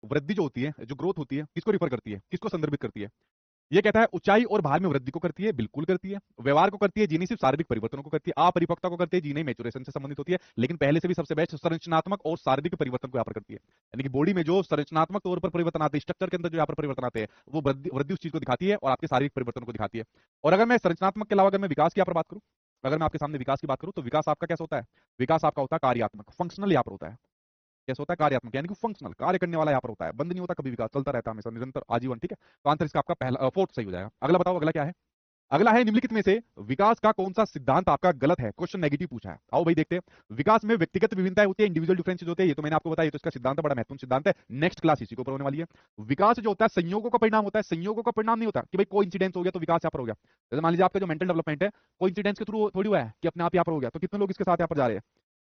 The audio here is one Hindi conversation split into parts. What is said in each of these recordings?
वृद्धि जो होती है, जो ग्रोथ होती है, किसको रिफर करती है, किसको संदर्भित करती है? ये कहता है ऊंचाई और भार में वृद्धि को करती है, बिल्कुल करती है। व्यवहार को करती है, जी नहीं सिर्फ शारीरिक परिवर्तनों को करती है। अपरिपक्वता को करती है, जी नहीं मैच्योरेशन से संबंधित होती है। लेकिन पहले से भी सबसे बेस्ट संरचनात्मक और शारीरिक परिवर्तन को यहाँ पर करती है। यानी कि बॉडी में जो संरचनात्मक तौर पर परिवर्तन आते हैं, स्ट्रक्चर के अंदर जो यहाँ पर परिवर्तन आते हैं, वो वृद्धि वृद्धि उस चीज को दिखाती है और आपके शारीरिक परिवर्तन को दिखाती है। और अगर मैं संरचनात्मक के अलावा अगर मैं विकास की यहाँ पर बात करूं, अगर मैं आपके सामने विकास की बात करूं, तो विकास आपका कैसा होता है? विकास आपका होता है कार्यात्मक, फंक्शनल यहाँ पर होता है। कैसे होता है? कार्यात्मक, यानी कि फंक्शनल, कार्य करने वाला यहाँ पर होता है। बंद नहीं होता कभी, विकास चलता रहता है हमेशा, निरंतर, आजीवन। ठीक है, तो आंसर इसका आपका पहला फोर्थ सही हो जाएगा। अगला बताओ, अगला क्या है? अगला है निम्नलिखित में से विकास का कौन सा सिद्धांत आपका गलत है? क्वेश्चन नेगेटिव पूछा है। आओ भाई देखते हैं। विकास में व्यक्तिगत विभिन्नताएं होती है, इंडिविजुअल डिफरेंसेस होते हैं, ये तो मैंने आपको बताया, तो इसका सिद्धांत बड़ा महत्वपूर्ण सिद्धांत है। नेक्स्ट क्लास इसी के ऊपर होने वाली है। विकास जो होता है संयोगों का परिणाम होता है, संयोगों का परिणाम नहीं होता कि भाई कोई इंसिडेंस हो गया तो विकास यहाँ पर हो गया। जैसे मान लीजिए आपका जो मेंटल डेवलपमेंट है, कोई इंसिडेंस के थ्रू थोड़ी हुआ है कि अपने आप यहाँ पर हो गया। तो कितने लोग इसके साथ यहाँ पर जा रहे हैं?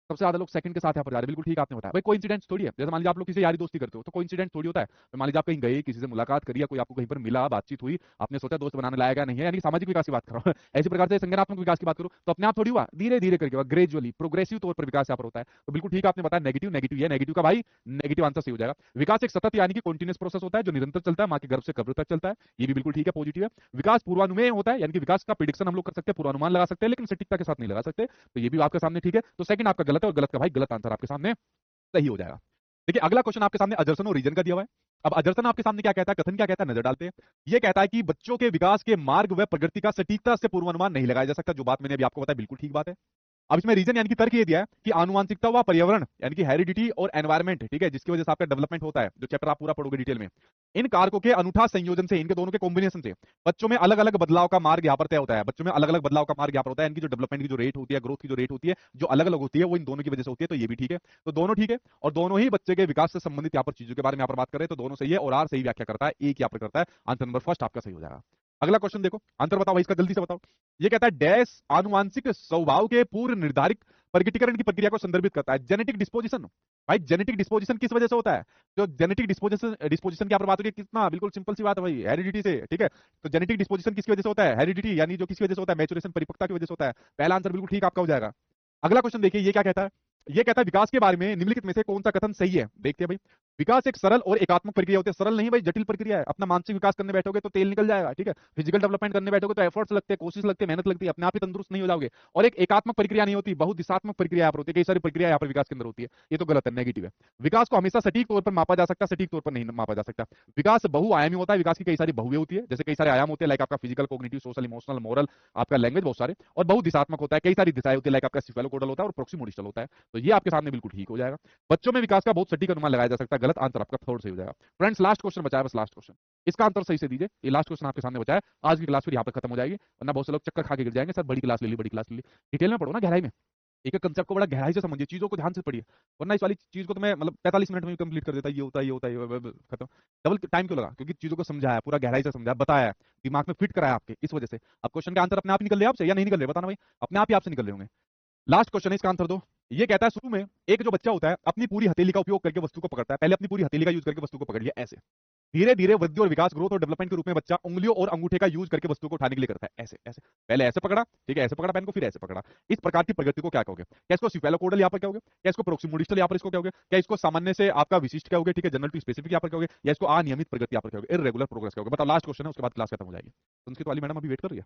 सबसे ज्यादा लोग सेकंड के साथ यहाँ पर जा रहे हैं। बिल्कुल ठीक आपने बताया भाई, कोई इंसिडेंट थोड़ी है। जैसे मान लीजिए आप लोग किसी यारी दोस्ती करते हो, तो कोई इंसिडेंट थोड़ी होता है। तो मान लीजिए आप कहीं गए, किसी से मुलाकात करी, या कोई आपको कहीं पर मिला, बातचीत हुई, आपने सोचा दोस्त बनाने लायक नहीं है, यानी सामाजिक विकास की बात कर रहा हूँ। ऐसी प्रकार से संज्ञानात्मक विकास की बात करूँ तो अपने आप थोड़ी हुआ, धीरे धीरे करके, ग्रेजुअली, प्रोग्रेसिव तौर पर विकास यहाँ पर होता है। तो बिल्कुल ठीक आपने बताया, नेगेटिव नेगेटिव है, नेगेटिव का भाई नेगेटिव आंसर सही हो जाएगा। विकास एक सतत यानी कि कॉन्टिन्यूस प्रोसेस होता है, जो निरंतर चलता है, माँ के गर्भ से कब्र तक चलता है, ये भी बिल्कुल ठीक है, पॉजिटिव है। विकास पूर्वानुमेय होता है, यानी कि विकास का प्रिडिक्शन हम लोग कर सकते हैं, पूर्वानुमान लगा सकते हैं, लेकिन सटीकता के साथ नहीं लगा सकते। तो ये भी आपके सामने ठीक है। तो सेकंड आपका गलत है, और गलत का भाई गलत आंसर आपके सामने सही हो जाएगा। देखिए अगला क्वेश्चन आपके सामने अजर्सन और रीजन का दिया हुआ है। अब अजर्सन आपके सामने क्या कहता है, कथन क्या कहता है, नजर डालते हैं। ये कहता है कि बच्चों के विकास के मार्ग व प्रगति का सटीकता से पूर्वानुमान नहीं लगाया जा सकता। जो बात मैंने अभी आपको बताया बिल्कुल ठीक बात है। अब इसमें रीजन यानी कि तर्क ये दिया है कि आनुवांशिकता व पर्यावरण यानी कि हेरिडिटी और एनवायरमेंट, ठीक है, जिसकी वजह से आपका डेवलपमेंट होता है, जो चैप्टर आप पूरा पढ़ोगे डिटेल में, इन कारकों के अनूठा संयोजन से, इनके दोनों के कॉम्बिनेशन से बच्चों में अलग अलग बदलाव का मार्ग यहाँ पर तय होता है। बच्चों में अलग अलग बदलाव का मार्ग यहाँ पर होता है। इनकी जो डेवलपमेंट की जो रेट होती है, ग्रोथ की जो रेट होती है, जो अलग अलग होती है, वो इन दोनों की वजह से होती है। तो ये भी ठीक है, तो दोनों ठीक है। और दोनों ही बच्चे के विकास से संबंधित यहाँ पर चीजों के बारे में यहाँ पर बात कर रहे हैं, तो दोनों सही है। और आर सही व्याख्या करता है, एक यहाँ पर करता है। आंसर नंबर फर्स्ट आपका सही हो जाएगा। अगला क्वेश्चन देखो, आंसर बताओ भाई इसका, जल्दी से बताओ। ये कहता है डैश आनुवांशिक स्वभाव के पूर्व निर्धारित प्रकटीकरण की प्रक्रिया को संदर्भित करता है। जेनेटिक डिस्पोजिशन, भाई जेनेटिक डिस्पोजिशन किस वजह से होता है? जो जेनेटिक डिस्पोजिशन डिस्पोजिशन की आप बात हो रही है, कितना बिल्कुल सिंपल सी बात है भाई, हेरिडिटी से। ठीक है, तो जेनेटिक डिस्पोजिशन किसकी वजह से होता है? हेरिडिटी, यानी जो किसकी वजह से होता है? मैच्योरेशन, परिपक्वता की वजह से होता है। पहला आंसर बिल्कुल ठीक आपका हो जाएगा। अगला क्वेश्चन देखिए, ये क्या कहता है? ये कहता है विकास के बारे में निम्नलिखित में से कौन सा कथन सही है? देखते हैं भाई। विकास एक सरल और एकात्मक प्रक्रिया होती है। सरल नहीं भाई, जटिल प्रक्रिया है। अपना मानसिक विकास करने बैठोगे तो तेल निकल जाएगा। ठीक है, फिजिकल डेवलपमेंट करने बैठोगे तो एफर्ट्स लगते हैं, कोशिश लगती है, मेहनत लगती है, अपने आप ही तंदुरुस्त नहीं हो जाओगे। और एक एकात्मक प्रक्रिया नहीं होती, बहुत दिशात्मक प्रक्रिया यहाँ पर होती है। कई सारी प्रक्रिया यहाँ पर विकास के अंदर होती है। ये तो गलत है, नेगेटिव है। विकास को हमेशा सटीक तौर पर मापा जा सकता है, सटीक तौर पर नहीं मापा जा सकता। विकास बहुआयामी होता है, विकास की कई सारी बहुएं होती है, जैसे कई सारे आयाम होते हैं, लाइक आपका physical, cognitive, social, emotional, moral, आपका लैंग्वेज, बहुत सारे। और बहुत दिशात्मक होता है, कई सारी दिशाएं होती है, लाइक आपका सिफेलोकोडल होता है और प्रोक्सिमोडिस्टल होता है। तो ये आपके सामने बिल्कुल ठीक हो जाएगा। बच्चों में विकास का बहुत सटीक अनुमान लगाया जा सकता है, गलत आंसर आपका थर्ड सही हो जाएगा। फ्रेंड्स लास्ट क्वेश्चन बचा है, बस लास्ट क्वेश्चन, इसका आंसर सही से दीजिए। ये लास्ट क्वेश्चन आपके सामने बचा है। आज की क्लास फिर यहाँ पर खत्म हो जाएगी, वरना बहुत से लोग चक्कर खा के गिर जाएंगे, सर बड़ी क्लास ले ली, बड़ी क्लास ले ली। डिटेल में पढ़ो ना, गहराई में, एक एक कंसेप्ट को बड़ा गहराई से समझिए, चीजों को ध्यान से पढ़िए। वरना इस वाली चीज को तो मैं मतलब 45 मिनट में कंप्लीट कर देता, ये होता है, ये होता है, खत्म। डबल टाइम क्यों लगा? क्योंकि चीजों को समझाया, पूरा गहराई से समझाया, बताया, दिमाग में फिट कराया आपके, इस वजह से। अब क्वेश्चन के आंसर अपने आप निकल रहे आपसे या नहीं निकल रहे? बताना भाई, अपने आप ही आपसे निकल रहे होंगे। लास्ट क्वेश्चन है, इसका आंसर दो। ये कहता है शुरू में एक जो बच्चा होता है अपनी पूरी हथेली का उपयोग करके वस्तु को पकड़ता है। पहले अपनी पूरी हथेली का यूज करके वस्तु को पकड़िए ऐसे। धीरे धीरे वृद्धि और विकास, ग्रोथ और डेवलपमेंट के रूप में बच्चा उंगलियों और अंगूठे का यूज करके वस्तु को उठाने के लिए करता है ऐसे ऐसे। पहले ऐसे पकड़ा, ठीक है, ऐसे पकड़ा पेन को, फिर ऐसे पकड़ा। इस प्रकार की प्रगति को क्या कहोगे? क्या इसको सिफेलोकोडल यहाँ पर कहोगे? क्या इसको प्रोक्सिमोडिस्टल यहाँ पर इसको कहोगे? क्या इसको सामान्य से आपका विशिष्ट कहोगे? ठीक है, जनरल टू स्पेसिफिक यहाँ पर कहोगे? या इसको अनियमित प्रगति यहाँ पर कहोगे? इररेगुलर प्रोग्रेस कहोगे? बताओ, लास्ट क्वेश्चन है, उसके बाद क्लास खत्म हो जाएगी। संस्कृत वाली मैडम अभी वेट कर रही है?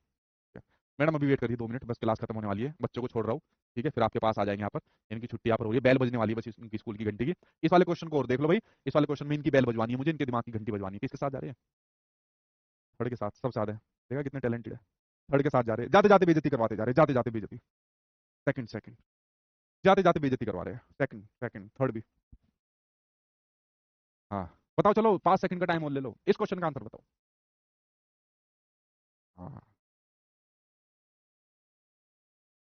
मैडम अभी वेट करिए 2 मिनट, बस क्लास खत्म होने वाली है, बच्चों को छोड़ रहा हूँ। ठीक है, फिर आपके पास आ जाएंगे यहाँ पर। इनकी छुट्टी यहाँ पर हो रही है, बेल बजने वाली है बस इनकी स्कूल की घंटी की। इस वाले क्वेश्चन को और देख लो भाई, इस वाले क्वेश्चन में इनकी बेल बजवानी है मुझे, इनके दिमाग की घंटी बजवानी है। किसके साथ जा रहे हैं? थर्ड के साथ, सबसे ज्यादा है। देखा कितने टैलेंटेड है। थर्ड के साथ जा रहे हैं, जाते जाते बेइज्जती करवाते जा रहे हैं, जाते जाते बेइज्जती। सेकंड सेकंड, जाते जाते बेइज्जती करवा रहे हैं। सेकंड सेकंड, थर्ड भी। हाँ बताओ, चलो 5 सेकंड का टाइम और ले लो, इस क्वेश्चन का आंसर बताओ। हाँ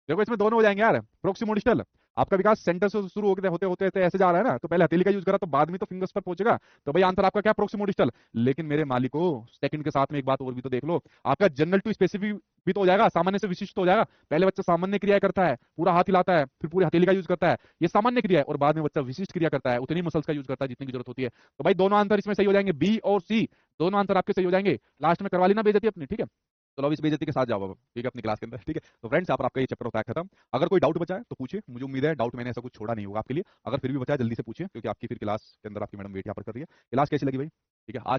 देखो, इसमें दोनों हो जाएंगे यार। प्रोक्सिमोडिस्टल, आपका विकास सेंटर से शुरू होते होते होते होते ऐसे जा रहा है ना, तो पहले हथेली का यूज करा तो बाद में तो फिंगर्स पर पहुंचेगा। तो भाई आंसर आपका क्या? प्रोक्सिमोडिस्टल। लेकिन मेरे मालिको, सेकंड के साथ में एक बात और भी तो देख लो, आपका जनरल टू स्पेसिफिक भी तो हो जाएगा, सामान्य से विशिष्ट हो जाएगा। पहले बच्चा सामान्य क्रिया करता है, पूरा हाथ हिलाता है, फिर पूरी हथेली का यूज करता है, ये सामान्य क्रिया है। और बाद में बच्चा विशिष्ट क्रिया करता है, उतनी मसल्स का यूज करता है जितनी की जरूरत होती है। तो भाई दोनों आंसर इसमें सही हो जाएंगे, बी और सी, दोनों आंसर आपके सही हो जाएंगे। लास्ट में करवा लेना बेइज्जती अपनी, ठीक है। चलो अब इस बेइज्जती के साथ जाओ अब, ठीक है, अपनी क्लास के अंदर, ठीक है। तो फ्रेंड्स, यहाँ पर आपका ये चैप्टर होता है खत्म। अगर कोई डाउट बचा है तो पूछिए, मुझे उम्मीद है डाउट मैंने ऐसा कुछ छोड़ा नहीं होगा आपके लिए। अगर फिर भी बचा है जल्दी से पूछिए, क्योंकि आपकी फिर क्लास के अंदर आपकी मैडम वेट यहाँ पर कर रही है। क्लास कैसी लगी भाई? ठीक है, आज